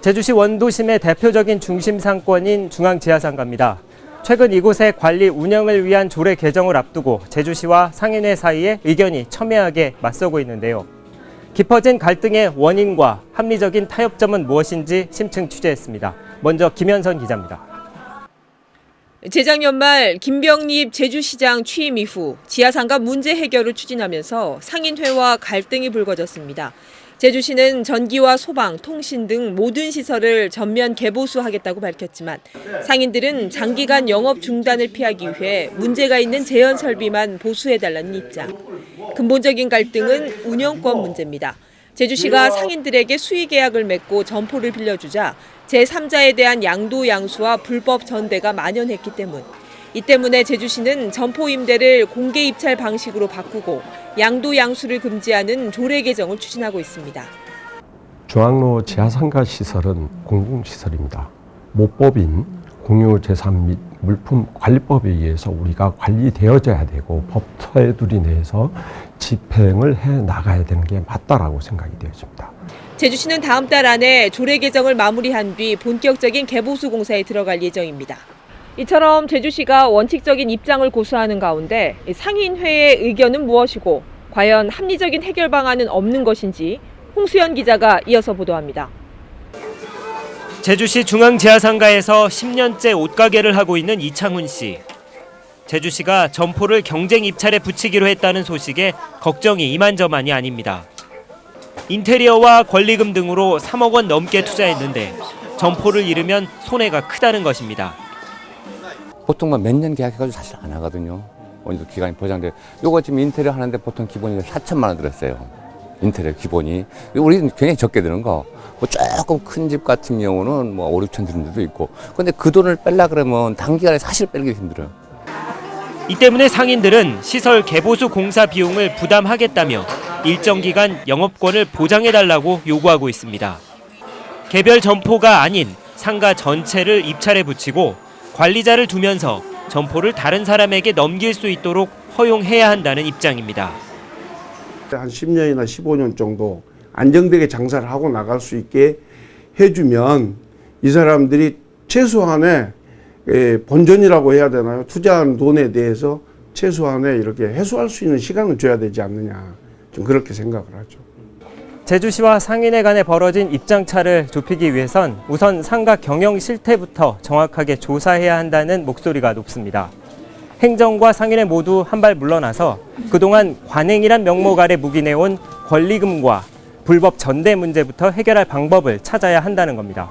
제주시 원도심의 대표적인 중심 상권인 중앙지하상가입니다. 최근 이곳의 관리 운영을 위한 조례 개정을 앞두고 제주시와 상인회 사이에 의견이 첨예하게 맞서고 있는데요. 깊어진 갈등의 원인과 합리적인 타협점은 무엇인지 심층 취재했습니다. 먼저 김현선 기자입니다. 재작년 말 김병립 제주시장 취임 이후 지하상가 문제 해결을 추진하면서 상인회와 갈등이 불거졌습니다. 제주시는 전기와 소방, 통신 등 모든 시설을 전면 개보수하겠다고 밝혔지만 상인들은 장기간 영업 중단을 피하기 위해 문제가 있는 제연 설비만 보수해달라는 입장. 근본적인 갈등은 운영권 문제입니다. 제주시가 상인들에게 수의 계약을 맺고 점포를 빌려주자 제3자에 대한 양도 양수와 불법 전대가 만연했기 때문. 이 때문에 제주시는 점포 임대를 공개 입찰 방식으로 바꾸고 양도 양수를 금지하는 조례 개정을 추진하고 있습니다. 중앙로 지하상가 시설은 공공시설입니다. 모법인 공유재산 및 물품관리법에 의해서 우리가 관리되어져야 되고 법 테두리 내에서 집행을 해 나가야 되는 게 맞다라고 생각이 되어집니다. 제주시는 다음 달 안에 조례 개정을 마무리한 뒤 본격적인 개보수 공사에 들어갈 예정입니다. 이처럼 제주시가 원칙적인 입장을 고수하는 가운데 상인회의 의견은 무엇이고 과연 합리적인 해결 방안은 없는 것인지 홍수연 기자가 이어서 보도합니다. 제주시 중앙지하상가에서 10년째 옷가게를 하고 있는 이창훈 씨. 제주시가 점포를 경쟁 입찰에 붙이기로 했다는 소식에 걱정이 이만저만이 아닙니다. 인테리어와 권리금 등으로 3억 원 넘게 투자했는데 점포를 잃으면 손해가 크다는 것입니다. 보통 몇 년 계약해가지고 사실 안 하거든요. 어느정도 기간이 보장돼. 요거 지금 인테리어 하는데 보통 기본이 4천만 원 들었어요. 인테리어 기본이. 우리는 굉장히 적게 드는 거. 뭐 조금 큰 집 같은 경우는 뭐 5, 6천 드는 데도 있고. 근데 그 돈을 뺄라 그러면 단기간에 사실 빼기 힘들어요. 이 때문에 상인들은 시설 개보수 공사 비용을 부담하겠다며 일정 기간 영업권을 보장해달라고 요구하고 있습니다. 개별 점포가 아닌 상가 전체를 입찰에 붙이고 관리자를 두면서 점포를 다른 사람에게 넘길 수 있도록 허용해야 한다는 입장입니다. 한 10년이나 15년 정도 안정되게 장사를 하고 나갈 수 있게 해주면 이 사람들이 최소한의 본전이라고 해야 되나요? 투자한 돈에 대해서 최소한의 이렇게 해소할 수 있는 시간을 줘야 되지 않느냐. 좀 그렇게 생각을 하죠. 제주시와 상인회 간에 벌어진 입장차를 좁히기 위해선 우선 상가 경영 실태부터 정확하게 조사해야 한다는 목소리가 높습니다. 행정과 상인회 모두 한 발 물러나서 그동안 관행이란 명목 아래 묵인해온 권리금과 불법 전대 문제부터 해결할 방법을 찾아야 한다는 겁니다.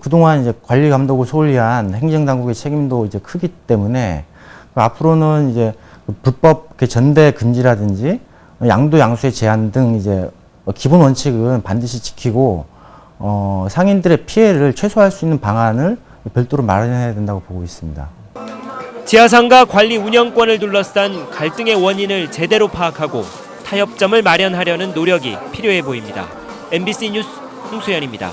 그동안 이제 관리 감독을 소홀히 한 행정당국의 책임도 이제 크기 때문에 앞으로는 이제 불법 전대 금지라든지 양도 양수의 제한 등 이제 기본 원칙은 반드시 지키고 상인들의 피해를 최소화할 수 있는 방안을 별도로 마련해야 된다고 보고 있습니다. 지하상가 관리 운영권을 둘러싼 갈등의 원인을 제대로 파악하고 타협점을 마련하려는 노력이 필요해 보입니다. MBC 뉴스 홍수연입니다.